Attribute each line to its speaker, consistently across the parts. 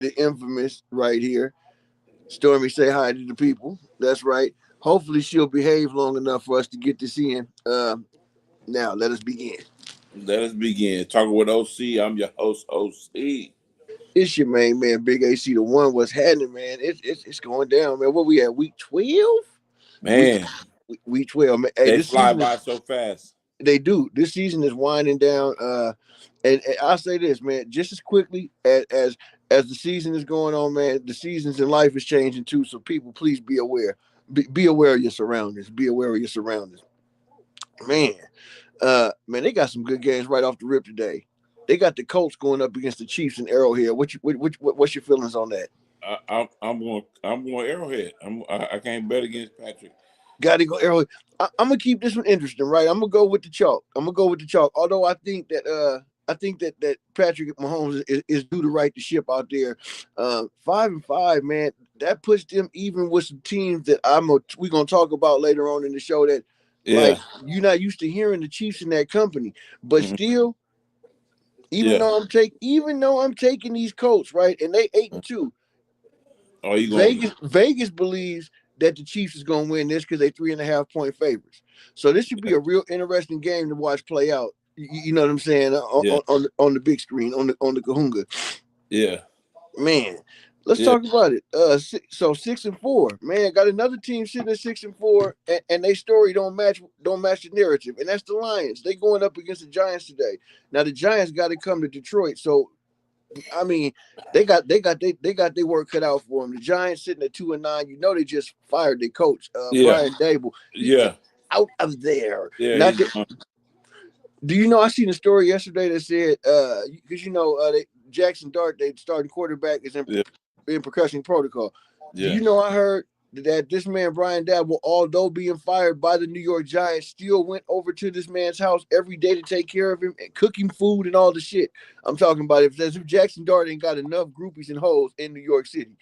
Speaker 1: the infamous right here. Stormy, say hi to the people. That's right. Hopefully she'll behave long enough for us to get this in. Now let us begin.
Speaker 2: Let us begin. Talking with OC. I'm your host, OC.
Speaker 1: It's your main man, Big AC. The one. What's happening, man? It's going down, man. What we at? Week 12. Week
Speaker 2: Man,
Speaker 1: week 12, man. Hey,
Speaker 2: they
Speaker 1: this
Speaker 2: fly
Speaker 1: season is
Speaker 2: by so fast.
Speaker 1: they do. This season is winding down. And I'll say this, man, just as quickly as the season is going on, man, the seasons in life is changing too. So people, please be aware. Be aware of your surroundings. Be aware of your surroundings. Man, man, they got some good games right off the rip today. They got the Colts going up against the Chiefs in Arrowhead. What's your feelings on that?
Speaker 2: I'm going Arrowhead. I can't bet against Patrick.
Speaker 1: Got to go Arrowhead. I'm gonna keep this one interesting, right? I'm gonna go with the chalk. I'm gonna go with the chalk. Although I think that Patrick Mahomes is due to right the ship out there. 5-5, man. That puts them even with some teams that we're gonna talk about later on in the show that like
Speaker 2: Yeah,
Speaker 1: you're not used to hearing the Chiefs in that company. But
Speaker 2: mhm,
Speaker 1: still,
Speaker 2: yeah.
Speaker 1: even though I'm taking these Colts, right, and they 8-2,
Speaker 2: Oh, you going?
Speaker 1: Vegas believes that the Chiefs is gonna win this because they 3.5 point favorites. So this should be a real interesting game to watch play out. You know what I'm saying
Speaker 2: Yeah,
Speaker 1: on the big screen on the Kahunga.
Speaker 2: yeah,
Speaker 1: Man, let's
Speaker 2: yeah,
Speaker 1: talk about it. So 6-4, man, got another team sitting at 6-4, and they story don't match the narrative, and that's the Lions. They going up against the Giants today. Now the Giants got to come to Detroit, so I mean they got their work cut out for them. The Giants sitting at 2-9. You know they just fired their coach,
Speaker 2: yeah,
Speaker 1: Brian Dable. He is
Speaker 2: yeah,
Speaker 1: out of there.
Speaker 2: yeah.
Speaker 1: Not
Speaker 2: He's
Speaker 1: that,
Speaker 2: gone.
Speaker 1: do you know I seen a story yesterday that said because Jackson Dart, they starting quarterback, is
Speaker 2: Yeah,
Speaker 1: in percussion protocol. Do
Speaker 2: yeah,
Speaker 1: you know I heard that this man Brian Dabble, although being fired by the New York Giants, still went over to this man's house every day to take care of him and cook him food and all the shit. I'm talking about if Jackson Dart ain't got enough groupies and hoes in New York City.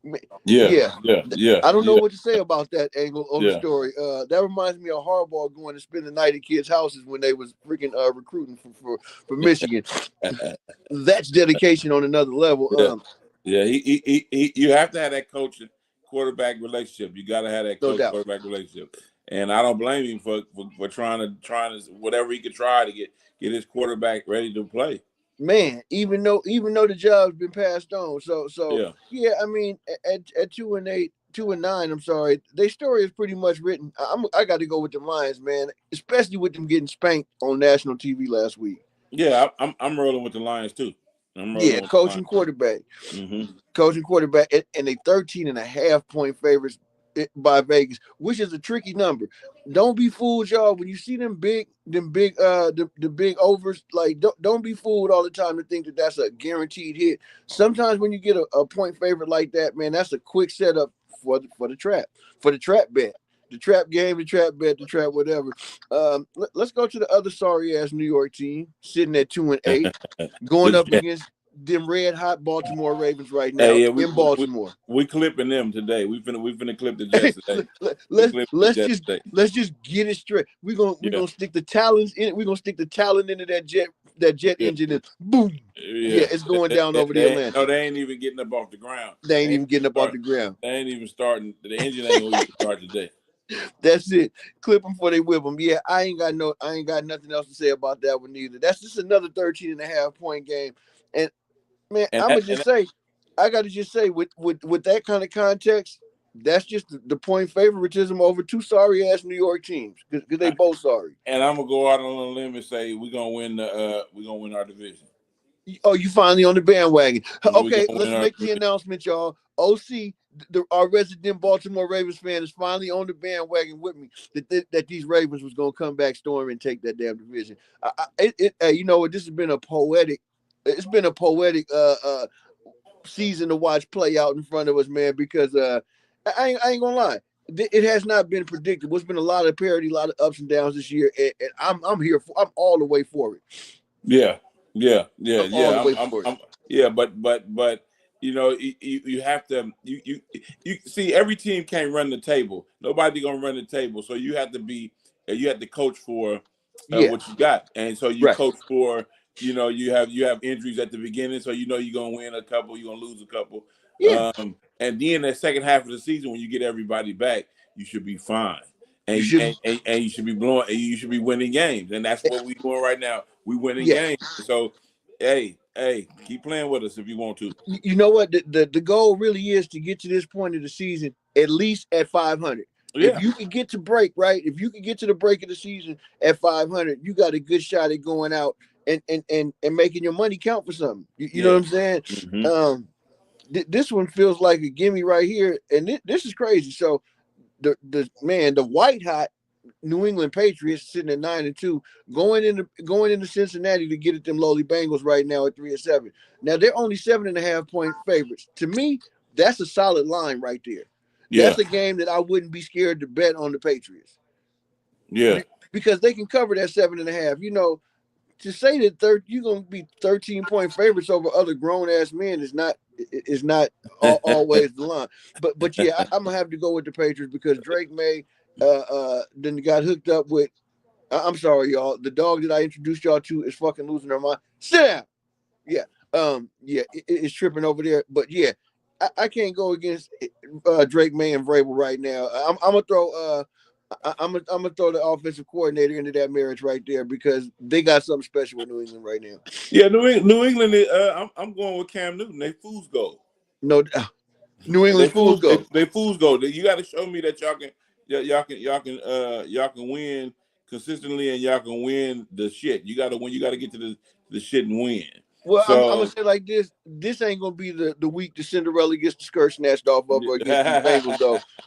Speaker 2: yeah,
Speaker 1: Yeah.
Speaker 2: yeah, yeah,
Speaker 1: I don't know
Speaker 2: yeah,
Speaker 1: what to say about that angle of the
Speaker 2: yeah.
Speaker 1: story. That reminds me of Harbaugh going to spend the night at kids' houses when they was freaking recruiting for Michigan. That's dedication on another level.
Speaker 2: Yeah, yeah. You have to have that coach and quarterback relationship. You got to have that
Speaker 1: No
Speaker 2: coach
Speaker 1: doubt.
Speaker 2: quarterback relationship. And I don't blame him for trying to whatever he could try to get his quarterback ready to play.
Speaker 1: Man, even though the job's been passed on, so
Speaker 2: Yeah,
Speaker 1: yeah, I mean at 2-8, 2-9, I'm sorry, their story is pretty much written. I got to go with the Lions, man, especially with them getting spanked on national TV last week.
Speaker 2: yeah. I'm rolling with the Lions too. I'm
Speaker 1: Yeah,
Speaker 2: rolling with the
Speaker 1: coaching
Speaker 2: Lions.
Speaker 1: quarterback,
Speaker 2: Mm-hmm.
Speaker 1: and they 13.5 point favorites by Vegas, which is a tricky number. Don't be fooled, y'all. When you see the big overs, like don't be fooled all the time to think that that's a guaranteed hit. Sometimes when you get a point favorite like that, man, that's a quick setup for the trap bet. The trap game, the trap bet, the trap whatever. Let's go to the other sorry ass New York team sitting at 2-8, going up
Speaker 2: Yeah.
Speaker 1: against them red hot Baltimore Ravens right now
Speaker 2: Hey, yeah.
Speaker 1: in Baltimore.
Speaker 2: We clipping them today. We finna clip the
Speaker 1: Hey,
Speaker 2: Jets today. We
Speaker 1: let's
Speaker 2: clipping the
Speaker 1: let's
Speaker 2: Jets
Speaker 1: just
Speaker 2: today.
Speaker 1: let's just get it straight. We're gonna we're
Speaker 2: Yeah,
Speaker 1: gonna stick the talons in. We're gonna stick the talon into that jet
Speaker 2: yeah,
Speaker 1: engine and boom. Yeah,
Speaker 2: yeah.
Speaker 1: it's going down over the
Speaker 2: No,
Speaker 1: Atlantic.
Speaker 2: they ain't even getting up off the ground.
Speaker 1: They
Speaker 2: They
Speaker 1: ain't
Speaker 2: ain't
Speaker 1: even getting up off
Speaker 2: start.
Speaker 1: the ground.
Speaker 2: They ain't even starting. The engine ain't gonna even start today.
Speaker 1: That's it. Clip them before they whip them. Yeah, I ain't got nothing else to say about that one either. That's just another 13.5 point game. And man,
Speaker 2: And
Speaker 1: I'ma
Speaker 2: that,
Speaker 1: just say, I gotta just say, with that kind of context, that's just the point favoritism over two sorry ass New York teams because they both sorry.
Speaker 2: and I'm gonna go out on a limb and say we're gonna win our division.
Speaker 1: Oh, you finally on the bandwagon?
Speaker 2: We're
Speaker 1: Okay,
Speaker 2: gonna win
Speaker 1: let's
Speaker 2: our
Speaker 1: make the
Speaker 2: division.
Speaker 1: announcement, y'all. OC, our resident Baltimore Ravens fan, is finally on the bandwagon with me that these Ravens was gonna come back storming and take that damn division. You know what? This has been a poetic. It's been a poetic season to watch play out in front of us, man. Because I ain't gonna lie, it has not been predictable. It's been a lot of parity, a lot of ups and downs this year, and I'm here for. I'm all the way for it.
Speaker 2: Yeah, yeah, yeah,
Speaker 1: I'm all the
Speaker 2: yeah.
Speaker 1: way for it.
Speaker 2: Yeah, but you have to you see every team can't run the table. Nobody gonna run the table, so you have to coach for
Speaker 1: Yeah,
Speaker 2: what you got, and so you
Speaker 1: right.
Speaker 2: coach for you have injuries at the beginning, so you're gonna win a couple, you're gonna lose a couple.
Speaker 1: Yeah.
Speaker 2: And then that second half of the season, when you get everybody back, you should be fine. And
Speaker 1: You should.
Speaker 2: and you should be you should be winning games. And that's what we're doing right now. We winning
Speaker 1: Yeah.
Speaker 2: games. So hey, keep playing with us if you want to.
Speaker 1: You know what? The goal really is to get to this point of the season at least at 500.
Speaker 2: Yeah.
Speaker 1: If you can get to break, right? If you can get to the break of the season at 500, you got a good shot at going out and making your money count for something. You know what I'm saying?
Speaker 2: Mm-hmm.
Speaker 1: This one feels like a gimme right here, and this is crazy. So the white hot New England Patriots sitting at 9-2, going into Cincinnati to get at them lowly Bengals right now at 3-7. Now they're only 7.5 point favorites. To me, that's a solid line right there.
Speaker 2: Yeah.
Speaker 1: That's a game that I wouldn't be scared to bet on the Patriots.
Speaker 2: Yeah,
Speaker 1: because they can cover that 7.5. You know, to say that you're gonna be 13-point favorites over other grown ass men is not always the line. But yeah, I'm gonna have to go with the Patriots because Drake May then got hooked up with. I'm sorry, y'all. The dog that I introduced y'all to is fucking losing her mind. Sit down. Yeah. It's tripping over there. But yeah, I can't go against Drake May and Vrabel right now. I'm gonna throw I'm gonna throw the offensive coordinator into that marriage right there because they got something special with New England right now.
Speaker 2: Yeah, New England. I'm going with Cam Newton. They fools go.
Speaker 1: No, New England fools go.
Speaker 2: They fools go. You got to show me that y'all can win consistently and y'all can win the shit. You got to win. You got to get to the shit and win.
Speaker 1: Well, I'm gonna say like this: this ain't gonna be the week the Cinderella gets the skirt snatched off of her against the Bengals.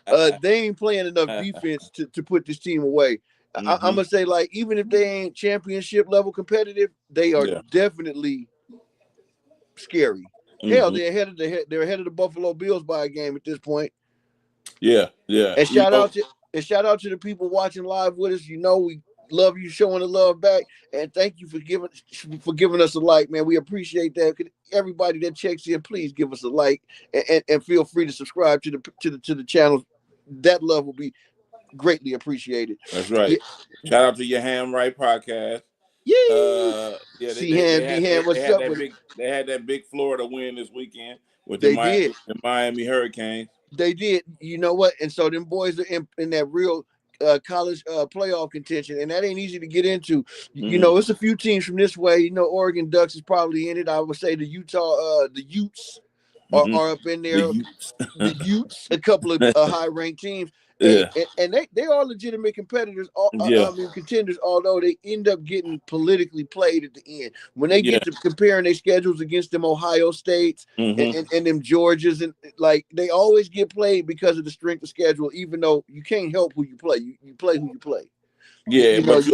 Speaker 1: Though they ain't playing enough defense to put this team away. I'm gonna say like even if they ain't championship level competitive, they are definitely scary. Hell, they're ahead of the Buffalo Bills by a game at this point.
Speaker 2: Yeah.
Speaker 1: And shout out to the people watching live with us. You know we love you showing the love back, and thank you for giving us a like, man. We appreciate that. Everybody that checks in, please give us a like and feel free to subscribe to the channel. That love will be greatly appreciated.
Speaker 2: That's right. Yeah. Shout out to your Ham Right podcast.
Speaker 1: Yeah.
Speaker 2: They had that big Florida win this weekend with the Miami Hurricanes.
Speaker 1: They did. You know what? And so them boys are in that real college playoff contention, and that ain't easy to get into. You know, it's a few teams from this way. You know, Oregon Ducks is probably in it. I would say the Utah, the Utes are up in there. The Utes, a couple of high-ranked teams. And they are legitimate competitors, contenders, although they end up getting politically played at the end. When they get to comparing their schedules against them Ohio States and them Georgias, and like they always get played because of the strength of schedule, even though you can't help who you play. You play who you play.
Speaker 2: Yeah, but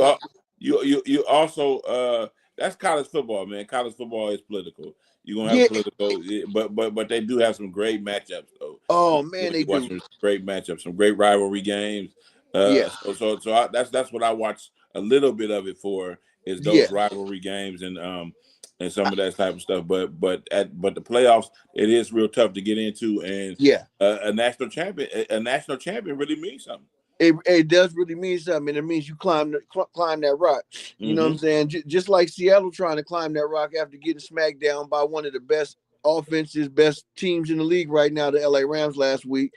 Speaker 2: you also that's college football, man. College football is political. You're gonna have political, but they do have some great matchups though.
Speaker 1: Oh man, they do
Speaker 2: some great matchups, some great rivalry games. So that's what I watch a little bit of it for is those rivalry games and some of that type of stuff. But the playoffs, it is real tough to get into, and a national champion really means something.
Speaker 1: It does really mean something, and it means you climb that rock. You know what I'm saying? Just like Seattle trying to climb that rock after getting smacked down by one of the best offenses, best teams in the league right now, the LA Rams last week,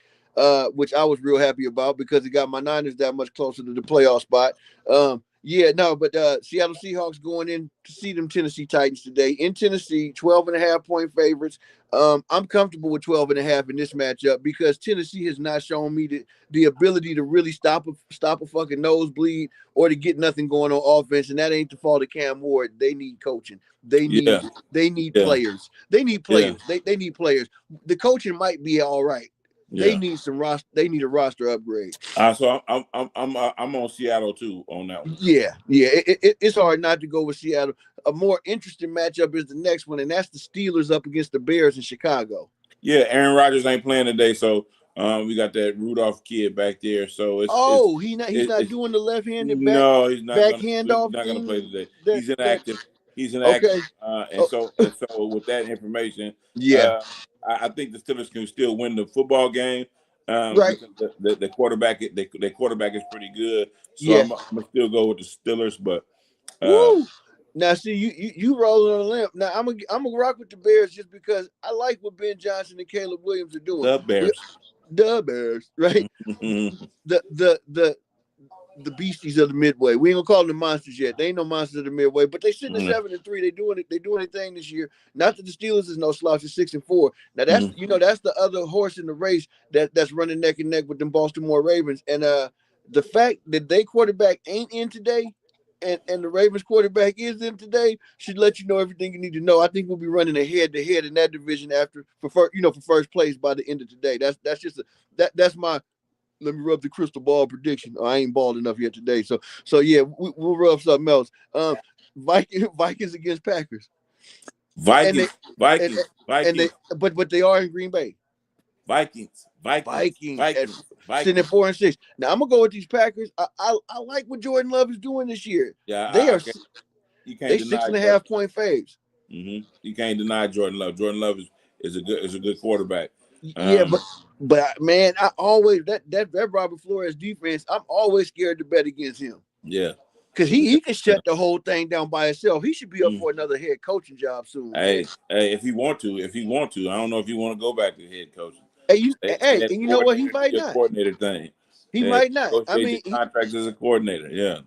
Speaker 1: which I was real happy about because it got my Niners that much closer to the playoff spot. Seattle Seahawks going in to see them Tennessee Titans today in Tennessee, 12.5 point favorites. I'm comfortable with 12.5 in this matchup because Tennessee has not shown me the ability to really stop a fucking nosebleed or to get nothing going on offense, and that ain't the fault of Cam Ward. They need coaching. They need players. They need players. They need players. The coaching might be all right. They need some roster. They need a roster upgrade.
Speaker 2: So I'm on Seattle too on that one.
Speaker 1: Yeah. It's hard not to go with Seattle. A more interesting matchup is the next one, and that's the Steelers up against the Bears in Chicago.
Speaker 2: Yeah, Aaron Rodgers ain't playing today, so we got that Rudolph kid back there. So
Speaker 1: he's not doing the left-handed back.
Speaker 2: No, he's not.
Speaker 1: Back handoff.
Speaker 2: Not going to play today. He's inactive. He's inactive. Okay. So with that information, I think the Steelers can still win the football game. Right. The quarterback, their quarterback is pretty good. So I'm gonna still go with the Steelers, but
Speaker 1: Now, see, you rolling on a limb. Now, I'm gonna rock with the Bears just because I like what Ben Johnson and Caleb Williams are doing.
Speaker 2: The Bears,
Speaker 1: right? The beasties of the Midway. We ain't gonna call them the monsters yet. They ain't no monsters of the Midway, but they sitting at 7-3. They doing it. They doing their thing this year. Not that the Steelers is no slouch at 6-4. Now that's that's the other horse in the race that's running neck and neck with them Baltimore Ravens. And the fact that they quarterback ain't in today, and the Ravens quarterback is in today, should let you know everything you need to know. I think we'll be running a head to head in that division for first place by the end of today. That's my. Let me rub the crystal ball prediction. I ain't balled enough yet today. So yeah, we'll rub something else. Vikings against Packers.
Speaker 2: Vikings.
Speaker 1: But they are in Green Bay.
Speaker 2: Vikings.
Speaker 1: Sitting at 4-6. Now I'm gonna go with these Packers. I like what Jordan Love is doing this year.
Speaker 2: Yeah,
Speaker 1: they 6.5 point faves.
Speaker 2: You can't deny Jordan Love. Jordan Love is a good quarterback.
Speaker 1: Yeah, but man, I always that Robert Flores defense, I'm always scared to bet against him.
Speaker 2: Yeah.
Speaker 1: Because he can shut the whole thing down by himself. He should be up for another head coaching job soon.
Speaker 2: Hey, if he want to, I don't know if you want to go back to head coaching.
Speaker 1: And you know what? He might not.
Speaker 2: Coordinator thing.
Speaker 1: He might not.
Speaker 2: I mean, contract as a coordinator. Yeah.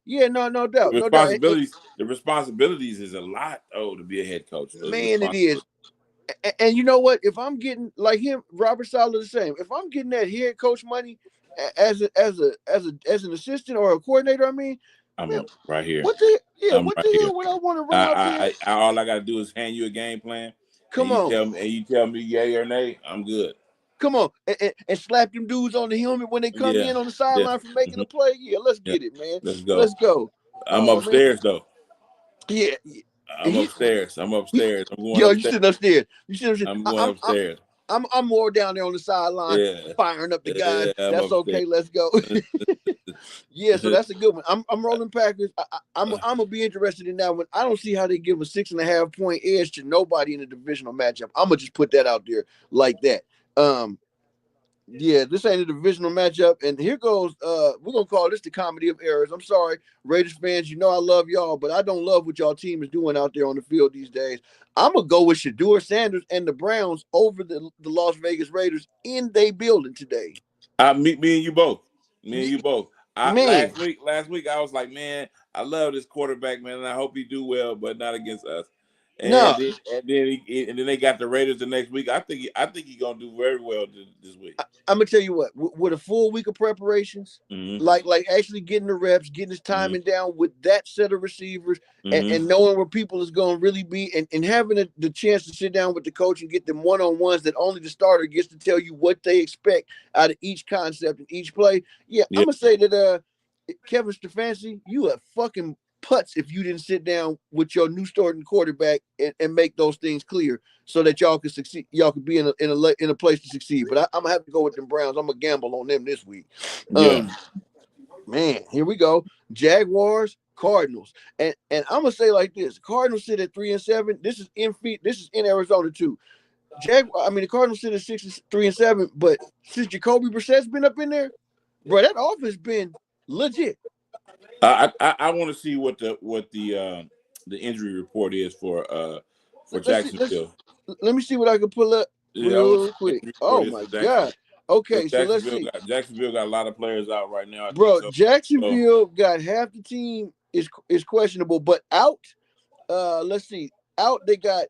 Speaker 1: Yeah. No doubt.
Speaker 2: The responsibilities is a lot. To be a head coach.
Speaker 1: Man, it is. And you know what? If I'm getting like him, Robert Saleh the same. If I'm getting that head coach money as an assistant or a coordinator,
Speaker 2: I'm right here.
Speaker 1: What the hell would I want to run out there?
Speaker 2: All I got to do is hand you a game plan.
Speaker 1: Come on.
Speaker 2: You tell me yay or nay, I'm good.
Speaker 1: Come on. And slap them dudes on the helmet when they come in on the sideline for making a play. Yeah, let's get it, man.
Speaker 2: Let's go. I'm upstairs, though.
Speaker 1: Yeah.
Speaker 2: I'm upstairs. I'm going
Speaker 1: you sitting upstairs.
Speaker 2: I'm going upstairs.
Speaker 1: I'm more down there on the sideline, firing up the guys. That's okay. Let's go. Yeah, so that's a good one. I'm rolling Packers. I'm gonna be interested in that one. I don't see how they give a 6.5 point edge to nobody in a divisional matchup. I'm gonna just put that out there like that. Yeah, this ain't a divisional matchup, and here goes. We're gonna call this the comedy of errors. I'm sorry, Raiders fans. You know I love y'all, but I don't love what y'all team is doing out there on the field these days. I'm gonna go with Shedeur Sanders and the Browns over the Las Vegas Raiders in their building today.
Speaker 2: Me and you both. Last week I was like, man, I love this quarterback, man, and I hope he do well, but not against us. And then they got the Raiders the next week. I think he's gonna do very well this week.
Speaker 1: I'm gonna tell you what, with a full week of preparations, like actually getting the reps, getting his timing down with that set of receivers, and knowing where people is gonna really be, and having the chance to sit down with the coach and get them one-on-ones that only the starter gets to tell you what they expect out of each concept and each play. Yeah. I'm gonna say that Kevin Stefanski, you a fucking putz if you didn't sit down with your new starting quarterback and make those things clear so that y'all can succeed. Y'all could be in a place to succeed. But I'm gonna have to go with them Browns. I'm gonna gamble on them this week. Man, here we go. Jaguars, Cardinals, and I'm gonna say like this: Cardinals sit at 3-7. This is in Arizona too. The Cardinals sit at 3-7. But since Jacoby Brissett's been up in there, bro, that offense been legit.
Speaker 2: I want to see what the injury report is for Jacksonville.
Speaker 1: Let me see what I can pull up real quick. Oh my God. Okay, so let's see.
Speaker 2: Jacksonville got a lot of players out right now.
Speaker 1: Jacksonville got half the team is questionable, but out. Let's see. Out they got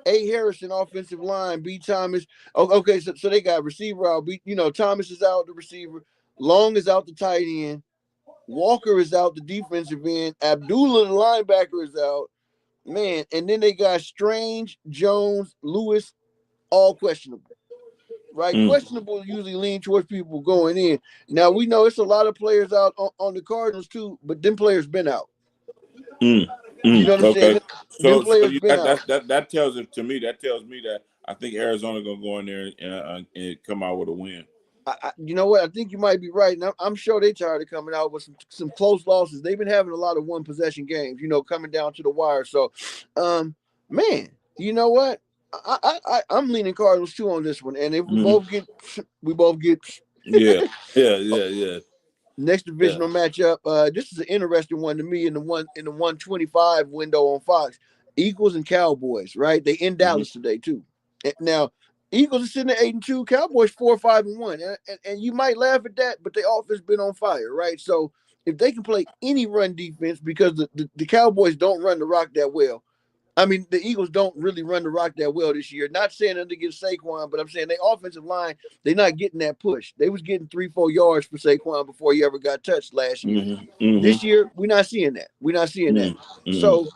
Speaker 1: A. Harrison, offensive line, B. Thomas. Okay, so they got receiver out. Thomas is out, the receiver. Long is out, the tight end. Walker is out, the defensive end. Abdullah, the linebacker, is out. Man, and then they got Strange, Jones, Lewis, all questionable. Right? Questionable usually lean towards people going in. Now, we know it's a lot of players out on the Cardinals, too, but them players been out. You know what I'm saying?
Speaker 2: That tells me that I think Arizona going to go in there and come out with a win.
Speaker 1: You know what? I think you might be right. And I'm sure they're tired of coming out with some close losses. They've been having a lot of one possession games, coming down to the wire. So, man, you know what? I'm leaning Cardinals too on this one. And if we both get,
Speaker 2: Yeah.
Speaker 1: Next divisional matchup. This is an interesting one to me in the 125 window on Fox. Eagles and Cowboys, right? They in Dallas today too. Now, Eagles are sitting at 8-2. Cowboys 4-5-1, and you might laugh at that, but their offense been on fire, right? So if they can play any run defense, because the Cowboys don't run the rock that well. I mean, the Eagles don't really run the rock that well this year. Not saying that against Saquon, but I'm saying their offensive line, they're not getting that push. They was getting 3-4 yards for Saquon before he ever got touched last year. This year, we're not seeing that. We're not seeing that. So,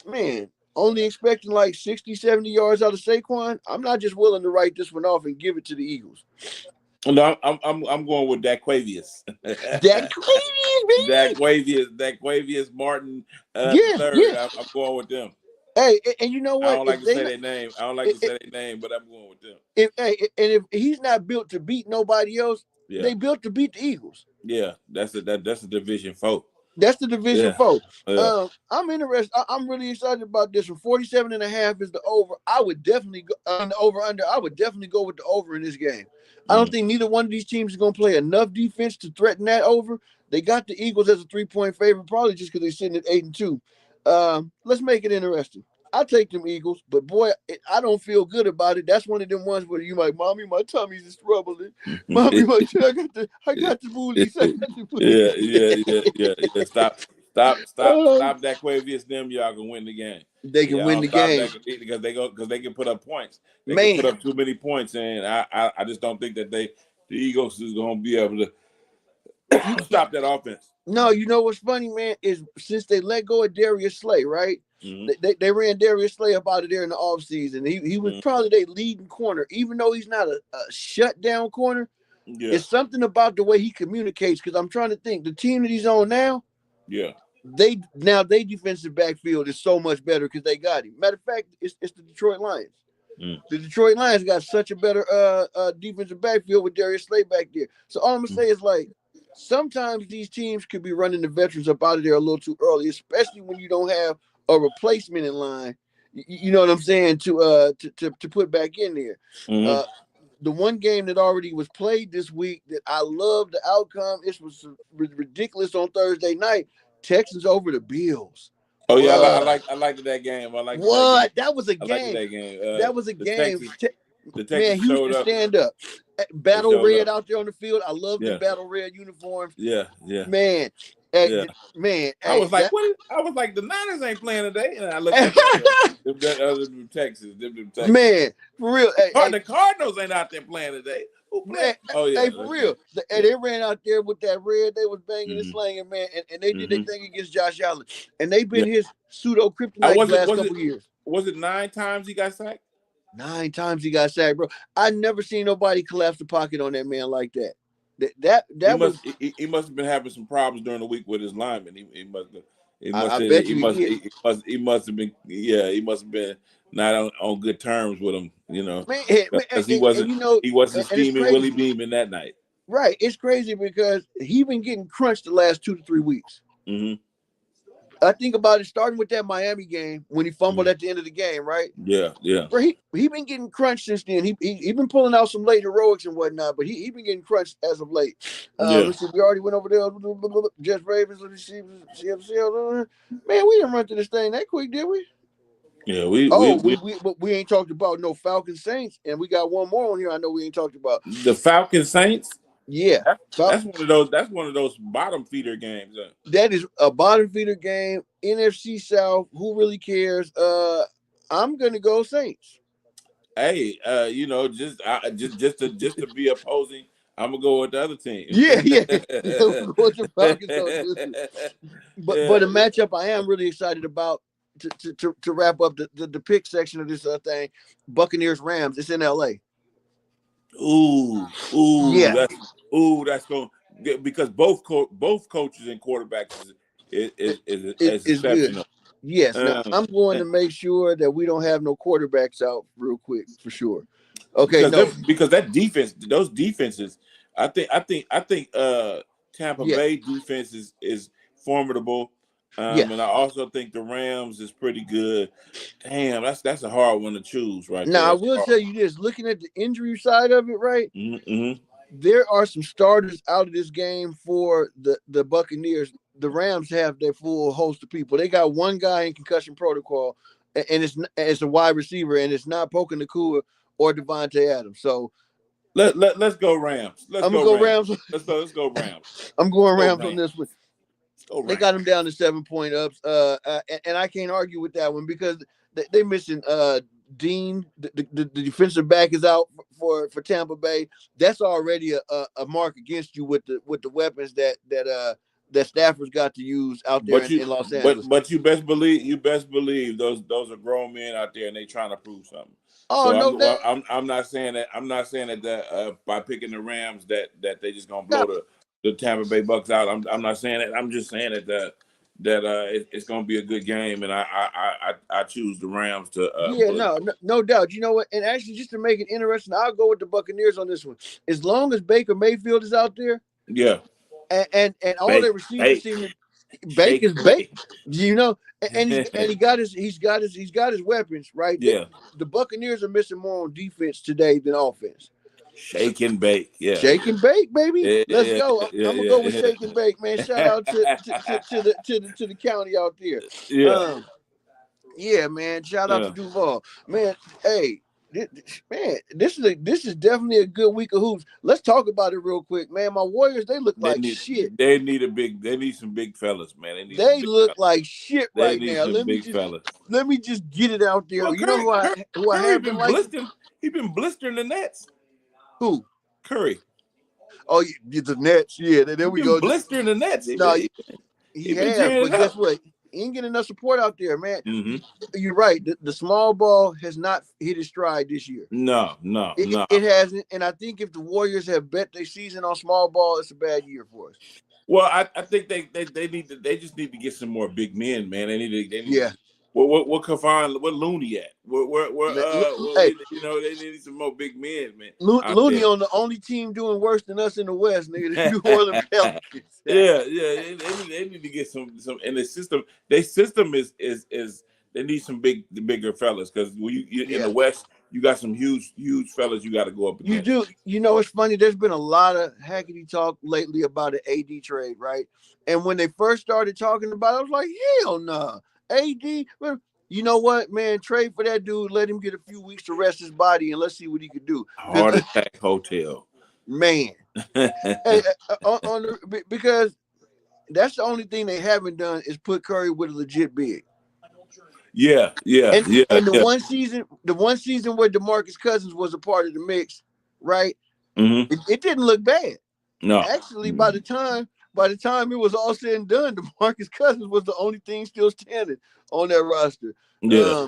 Speaker 1: man, only expecting like 60, 70 yards out of Saquon. I'm not just willing to write this one off and give it to the Eagles.
Speaker 2: No, I'm going with Daquavius. Daquavius Martin. Third. I'm going with them.
Speaker 1: Hey, and you know what?
Speaker 2: I don't like to say their name. But I'm going with them.
Speaker 1: If he's not built to beat nobody else, they built to beat the Eagles.
Speaker 2: Yeah, that's a division foe.
Speaker 1: That's the division foe. I'm interested. I'm really excited about this one. 47.5 is the over. I would definitely go the over under. I would definitely go with the over in this game. I don't think neither one of these teams is going to play enough defense to threaten that over. They got the Eagles as a 3-point favorite, probably just because they're sitting at 8-2. Let's make it interesting. I'll take them Eagles, but boy, I don't feel good about it. That's one of them ones where you like, mommy, my tummy's is troubling. Mommy, I got the bullies.
Speaker 2: Yeah. Stop Daquavius. Them y'all can win the game.
Speaker 1: They can win the game
Speaker 2: because they can put up points. They can put up too many points, and I just don't think that the Eagles is going to be able to stop that offense.
Speaker 1: No, you know what's funny, man, is since they let go of Darius Slay, right? They ran Darius Slay up out of there in the offseason. He was probably their leading corner, even though he's not a shutdown corner. Yeah. It's something about the way he communicates, because I'm trying to think. The team that he's on now, they defensive backfield is so much better because they got him. Matter of fact, it's the Detroit Lions. The Detroit Lions got such a better defensive backfield with Darius Slay back there. So all I'm gonna say is, like, sometimes these teams could be running the veterans up out of there a little too early, especially when you don't have a replacement in line. You know what I'm saying? To put back in there. The one game that already was played this week that I love the outcome. It was ridiculous on Thursday night. Texans over the Bills.
Speaker 2: Oh yeah, I liked that game.
Speaker 1: That was a game.
Speaker 2: That game.
Speaker 1: That was a game.
Speaker 2: The Texans showed up.
Speaker 1: Stand up. Battle red out there on the field. I love the battle red uniforms.
Speaker 2: Yeah.
Speaker 1: Man. Man.
Speaker 2: I was like, what? I was like, the Niners ain't playing today. And I looked at the Texans.
Speaker 1: Man, for real.
Speaker 2: The Cardinals ain't out there playing today.
Speaker 1: Man, for real. They ran out there with that red. They was banging and slanging, man. And they did their thing against Josh Allen. And they've been his pseudo kryptonite the last couple years.
Speaker 2: Was it 9 times he got sacked?
Speaker 1: 9 times he got sacked, bro. I never seen nobody collapse the pocket on that man like that.
Speaker 2: He must have been having some problems during the week with his linemen. He must have been not on good terms with him, because he wasn't scheming Willie Beeman that night.
Speaker 1: Right. It's crazy because he been getting crunched the last 2 to 3 weeks. I think about it starting with that Miami game when he fumbled at the end of the game, right?
Speaker 2: Yeah.
Speaker 1: But he been getting crunched since then. He been pulling out some late heroics and whatnot, but he been getting crunched as of late. Let's see, we already went over there. Jets Ravens. Let me see. Man, we didn't run through this thing that quick, did we?
Speaker 2: Yeah,
Speaker 1: we ain't talked about no Falcons Saints, and we got one more on here. I know we ain't talked about
Speaker 2: the Falcons Saints.
Speaker 1: Yeah,
Speaker 2: that's one of those. That's one of those bottom feeder games.
Speaker 1: That is a bottom feeder game. NFC South. Who really cares? I'm gonna go Saints.
Speaker 2: Hey, just to be opposing, I'm gonna go with the other team.
Speaker 1: Yeah. Go with the Falcons. But a matchup I am really excited about to wrap up the pick section of this thing. Buccaneers Rams. It's in LA.
Speaker 2: Yeah. That's going because both coaches and quarterbacks is exceptional.
Speaker 1: Good. Yes, now I'm going to make sure that we don't have no quarterbacks out real quick for sure. Okay,
Speaker 2: because that defense, those defenses, I think Tampa Bay defense is formidable. And I also think the Rams is pretty good. Damn, that's a hard one to choose right
Speaker 1: now.
Speaker 2: there.
Speaker 1: I will tell you this: looking at the injury side of it, right? there are some starters out of this game for the Buccaneers. The Rams have their full host of people. They got one guy in concussion protocol, and it's a wide receiver, and it's not Puka Nacua or Devontae Adams. So
Speaker 2: let's go Rams.
Speaker 1: I'm gonna go Rams.
Speaker 2: Let's go Rams.
Speaker 1: I'm going Rams on this one.
Speaker 2: They
Speaker 1: got them down to 7-point ups, and I can't argue with that one because they missing Dean, the defensive back is out for Tampa Bay. That's already a mark against you with the weapons that Stafford's got to use out there in Los Angeles.
Speaker 2: But you best believe those are grown men out there and they trying to prove something.
Speaker 1: Oh, so no,
Speaker 2: I'm not saying that by picking the Rams that they just gonna blow the Tampa Bay Bucks out. I'm not saying that. I'm just saying that it's going to be a good game, and I choose the Rams to.
Speaker 1: No doubt. You know what? And actually, just to make it interesting, I'll go with the Buccaneers on this one. As long as Baker Mayfield is out there,
Speaker 2: yeah,
Speaker 1: and all their receivers seem to Baker's Baker, you know, and he got his weapons right.
Speaker 2: Yeah,
Speaker 1: the Buccaneers are missing more on defense today than offense.
Speaker 2: Shake and bake, yeah.
Speaker 1: Shake and bake, baby. Let's go. I'm gonna go with shake and bake, man. Shout out to the county out there.
Speaker 2: Yeah,
Speaker 1: yeah, man. Shout out to Duval, man. Hey, this is definitely a good week of hoops. Let's talk about it real quick, man. My Warriors, they look like shit.
Speaker 2: They need some big fellas, man.
Speaker 1: They look like shit right now.
Speaker 2: Let
Speaker 1: me just get it out there. Well, you know who I have been
Speaker 2: blistering? He been blistering the Nets.
Speaker 1: Who?
Speaker 2: Curry.
Speaker 1: Oh, the Nets. Yeah, there we go.
Speaker 2: Blistering the Nets.
Speaker 1: No, he has, but guess what? He ain't getting enough support out there, man.
Speaker 2: Mm-hmm.
Speaker 1: You're right. The small ball has not hit its stride this year.
Speaker 2: No.
Speaker 1: It hasn't. And I think if the Warriors have bet their season on small ball, it's a bad year for us.
Speaker 2: Well, I think they just need to get some more big men, man. They need
Speaker 1: yeah.
Speaker 2: What Kavon, what Looney at? Hey, you know, they need some more big men, man.
Speaker 1: Looney on the only team doing worse than us in the West, nigga. The New Orleans Pelicans.
Speaker 2: Yeah. They need to get some, and the system. Their system is they need some bigger fellas because in the West you got some huge fellas you got to go up against.
Speaker 1: You do. You know, it's funny. There's been a lot of hackety talk lately about an AD trade, right? And when they first started talking about it, I was like, hell no. Nah. AD, you know what, man? Trade for that dude. Let him get a few weeks to rest his body, and let's see what he could do.
Speaker 2: Heart attack hotel,
Speaker 1: man. Because that's the only thing they haven't done is put Curry with a legit big.
Speaker 2: Yeah.
Speaker 1: And the one season where DeMarcus Cousins was a part of the mix, right?
Speaker 2: Mm-hmm.
Speaker 1: It didn't look bad.
Speaker 2: No,
Speaker 1: actually, by the time it was all said and done, DeMarcus Cousins was the only thing still standing on that roster.
Speaker 2: Yeah,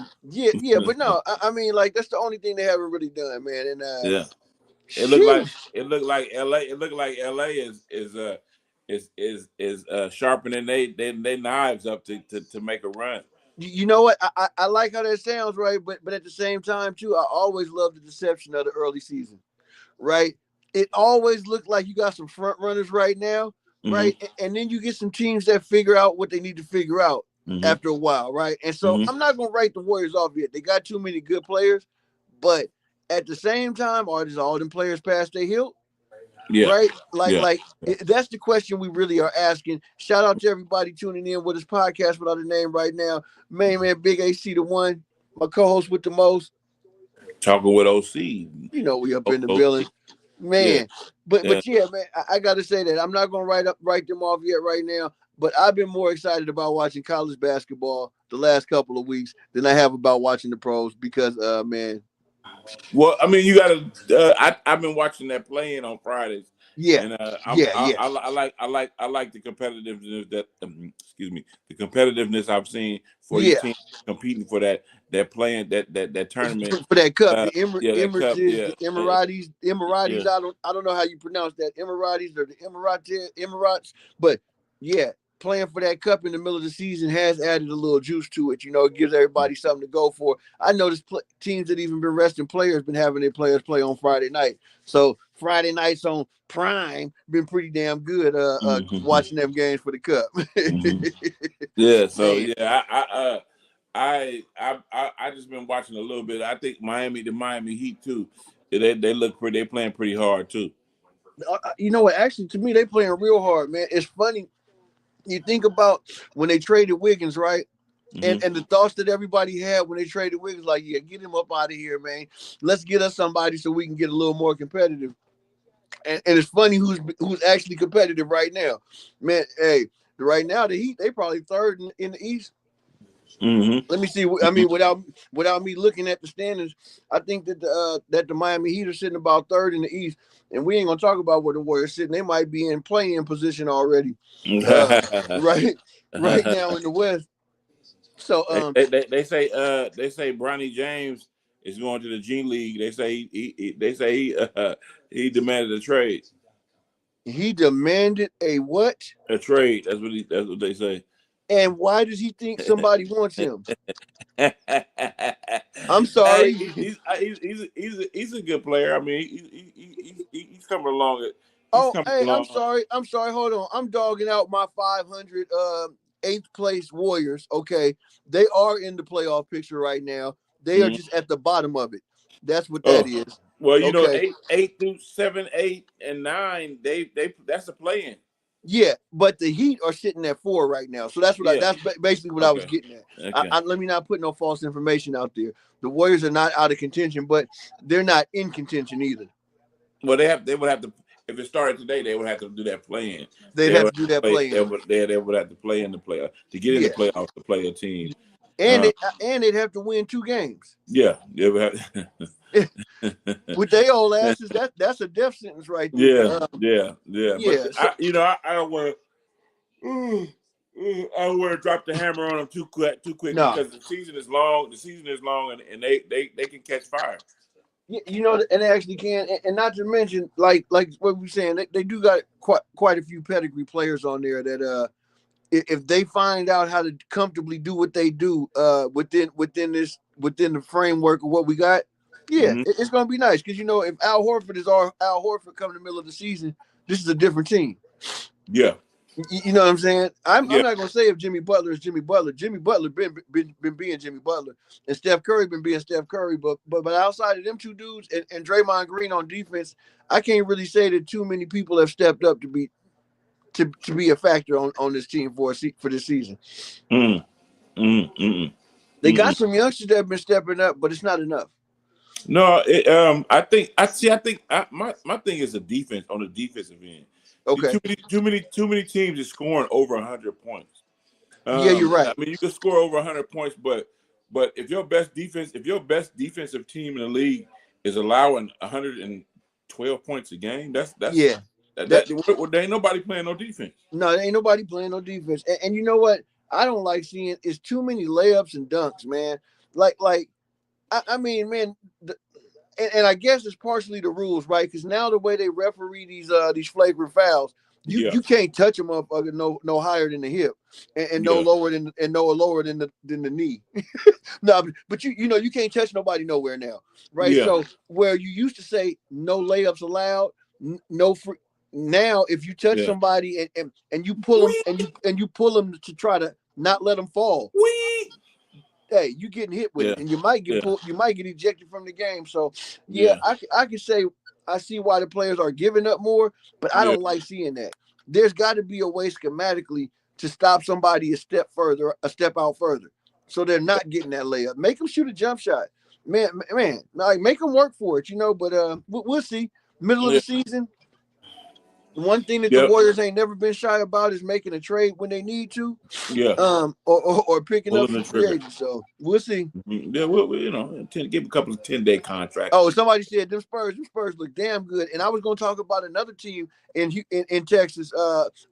Speaker 1: but no, I mean, like that's the only thing they haven't really done, man. And
Speaker 2: it looked like LA. It looked like LA is sharpening they knives up to make a run.
Speaker 1: You know what? I like how that sounds, right? But at the same time, too, I always love the deception of the early season, right? It always looked like you got some front runners right now. Right. Mm-hmm. And then you get some teams that figure out what they need to figure out after a while. Right. And so I'm not going to write the Warriors off yet. They got too many good players. But at the same time, are these all them players past their hilt?
Speaker 2: Yeah.
Speaker 1: Right. That's the question we really are asking. Shout out to everybody tuning in with this podcast without a name right now. Main man, Big AC the one, my co-host with the most.
Speaker 2: Talking with OC.
Speaker 1: You know, we up in the building. Man, but yeah, man, I got to say that I'm not going to write them off yet right now, but I've been more excited about watching college basketball the last couple of weeks than I have about watching the pros because, man.
Speaker 2: Well, I mean, you got to. I've been watching that playing on Fridays.
Speaker 1: Yeah,
Speaker 2: and I like the competitiveness that. The competitiveness I've seen for your team competing for that playing that tournament
Speaker 1: for that cup. The Emiratis. I don't know how you pronounce that. Emiratis or the Emirates, but yeah. Playing for that cup in the middle of the season has added a little juice to it. You know, it gives everybody something to go for. I noticed teams that even been resting players been having their players play on Friday night. So Friday nights on Prime been pretty damn good. Watching them games for the cup.
Speaker 2: Yeah. So I just been watching a little bit. I think the Miami Heat too. They look pretty. They playing pretty hard too.
Speaker 1: You know what? Actually, to me, they playing real hard, man. It's funny. You think about when they traded Wiggins, right? And the thoughts that everybody had when they traded Wiggins, like, yeah, get him up out of here, man. Let's get us somebody so we can get a little more competitive. And it's funny who's actually competitive right now, man. Hey, right now the Heat, they probably third in the East. Let me see. I mean, without me looking at the standings, I think that the Miami Heat are sitting about third in the East, and we ain't gonna talk about where the Warriors sitting. They might be in playing position already, right now in the West. So
Speaker 2: they say Bronny James is going to the G League. They say he demanded a trade.
Speaker 1: He demanded a what?
Speaker 2: A trade. That's what they say.
Speaker 1: And why does he think somebody wants him? I'm sorry.
Speaker 2: Hey, he's a good player. I mean, he's coming along.
Speaker 1: I'm sorry. Hold on. I'm dogging out my 500 eighth place Warriors. Okay, they are in the playoff picture right now. They are just at the bottom of it. That's what that is.
Speaker 2: Well, you know, 8 through 7, 8, and 9, they that's a play-in.
Speaker 1: Yeah, but the Heat are sitting at 4 right now. So that's what that's basically what I was getting at. Okay. Let me not put no false information out there. The Warriors are not out of contention, but they're not in contention either.
Speaker 2: Well, they would have to. If it started today, they would have to do that play-in.
Speaker 1: They'd have to do that play-in.
Speaker 2: They would have to play in the playoff to get in the playoffs to play a team.
Speaker 1: And they'd have to win 2 games.
Speaker 2: Yeah, they would have.
Speaker 1: With their old asses, that's a death sentence right there.
Speaker 2: Yeah. But I don't want to. I don't want to drop the hammer on them too quick because the season is long. The season is long, and they can catch fire.
Speaker 1: You know, and they actually can, and not to mention, like what we're saying, they do got quite a few pedigree players on there that if they find out how to comfortably do what they do within the framework of what we got, it's gonna be nice because you know if Al Horford is Al Horford come in the middle of the season, this is a different team.
Speaker 2: Yeah.
Speaker 1: You know what I'm saying? I'm not gonna say if Jimmy Butler is Jimmy Butler. Jimmy Butler been being Jimmy Butler, and Steph Curry been being Steph Curry. But outside of them 2 dudes and Draymond Green on defense, I can't really say that too many people have stepped up to be a factor on this team for this season. They got some youngsters that have been stepping up, but it's not enough.
Speaker 2: No, I think my thing is the defense on the defensive end.
Speaker 1: Okay.
Speaker 2: Too many teams are scoring over 100 points.
Speaker 1: Yeah, you're right.
Speaker 2: I mean, you can score over 100 points, but if your best defensive team in the league is allowing 112 points a game, that's there ain't nobody playing no defense.
Speaker 1: No, there ain't nobody playing no defense. And you know what? I don't like seeing is too many layups and dunks, man. I mean, man. And I guess it's partially the rules, right? Because now the way they referee these flagrant fouls, you can't touch a motherfucker no higher than the hip, and no lower than the knee. No, but you know you can't touch nobody nowhere now, right? Yeah. So where you used to say no layups allowed, no free. Now if you touch somebody and you pull them and you pull them to try to not let them fall. Hey, you getting hit with it, and you might get pulled, you might get ejected from the game. So, I can say I see why the players are giving up more, but I don't like seeing that. There's got to be a way schematically to stop somebody a step out further, so they're not getting that layup. Make them shoot a jump shot, man. Like make them work for it, you know. But we'll see. Middle of the season. One thing that the Warriors ain't never been shy about is making a trade when they need to.
Speaker 2: Yeah.
Speaker 1: Or picking up some free agents. So we'll see.
Speaker 2: Yeah, we'll give a couple of 10-day contracts.
Speaker 1: Oh, somebody said them Spurs look damn good. And I was gonna talk about another team in Texas,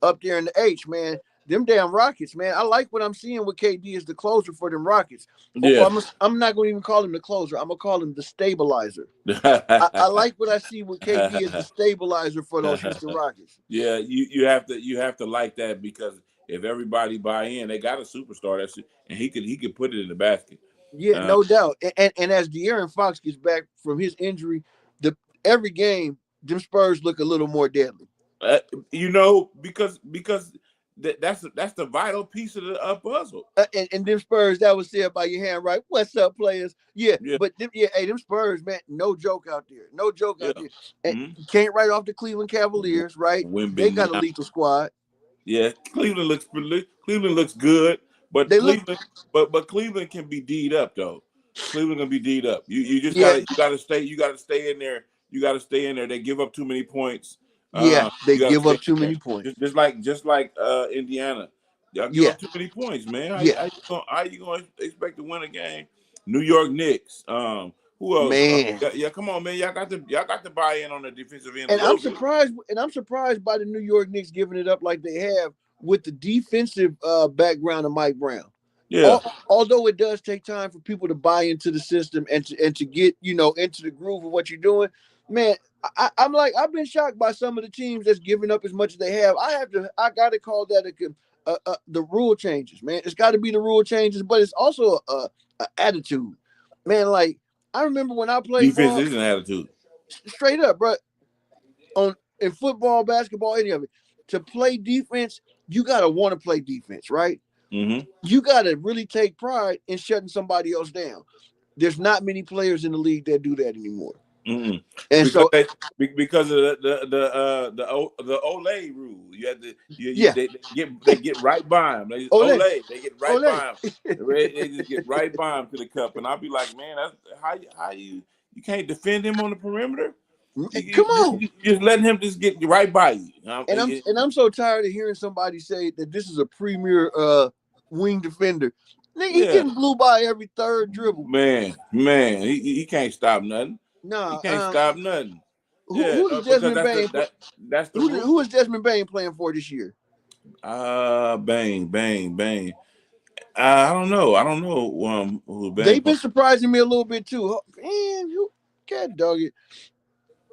Speaker 1: up there in the H, man. Them damn Rockets, man. I like what I'm seeing with KD as the closer for them Rockets. Yeah. I'm not going to even call him the closer. I'm going to call him the stabilizer. I like what I see with KD as the stabilizer for those Houston Rockets.
Speaker 2: Yeah, you have to like that because if everybody buy in, they got a superstar and he could put it in the basket.
Speaker 1: Yeah, no doubt. And as De'Aaron Fox gets back from his injury, every game them Spurs look a little more deadly.
Speaker 2: Because that's the vital piece of the puzzle.
Speaker 1: And them Spurs, that was said by your hand, right? What's up, players? Yeah. But them Spurs, man, no joke out there. No joke out there. And can't write off the Cleveland Cavaliers, right? They got a lethal squad.
Speaker 2: Yeah, Cleveland looks good, but Cleveland can be D'd up though. Cleveland can be D'd up. You just gotta stay in there. You gotta stay in there. They give up too many points.
Speaker 1: They give up too many points.
Speaker 2: Just like Indiana. Y'all give up too many points, man. How you gonna expect to win a game? New York Knicks. Who else?
Speaker 1: Man,
Speaker 2: come on, man. Y'all got to buy in on the defensive end.
Speaker 1: And I'm surprised by the New York Knicks giving it up like they have with the defensive background of Mike Brown.
Speaker 2: Yeah.
Speaker 1: Although it does take time for people to buy into the system and to get into the groove of what you're doing, man. I've been shocked by some of the teams that's giving up as much as they have. I got to call that the rule changes, man. It's got to be the rule changes, but it's also a attitude, man. Like I remember when I played
Speaker 2: defense is an attitude,
Speaker 1: straight up, bro. In football, basketball, any of it, to play defense, you gotta want to play defense, right?
Speaker 2: Mm-hmm.
Speaker 1: You gotta really take pride in shutting somebody else down. There's not many players in the league that do that anymore.
Speaker 2: Mm-hmm.
Speaker 1: And
Speaker 2: because of the Olay rule, you have to they get right by him. They get right by him. They just get right by him to the cup, and I'll be like, man, that's how you can't defend him on the perimeter.
Speaker 1: Come on,
Speaker 2: you just letting him just get right by you.
Speaker 1: And I'm so tired of hearing somebody say that this is a premier wing defender. He getting blew by every third dribble.
Speaker 2: Man, he can't stop nothing.
Speaker 1: No,
Speaker 2: he can't stop nothing.
Speaker 1: Who's Desmond Bain?
Speaker 2: That's the
Speaker 1: who is Desmond Bain playing for this year?
Speaker 2: Bain. I don't know. Who Bain?
Speaker 1: They've been surprising me a little bit too. Man, you can't dog it.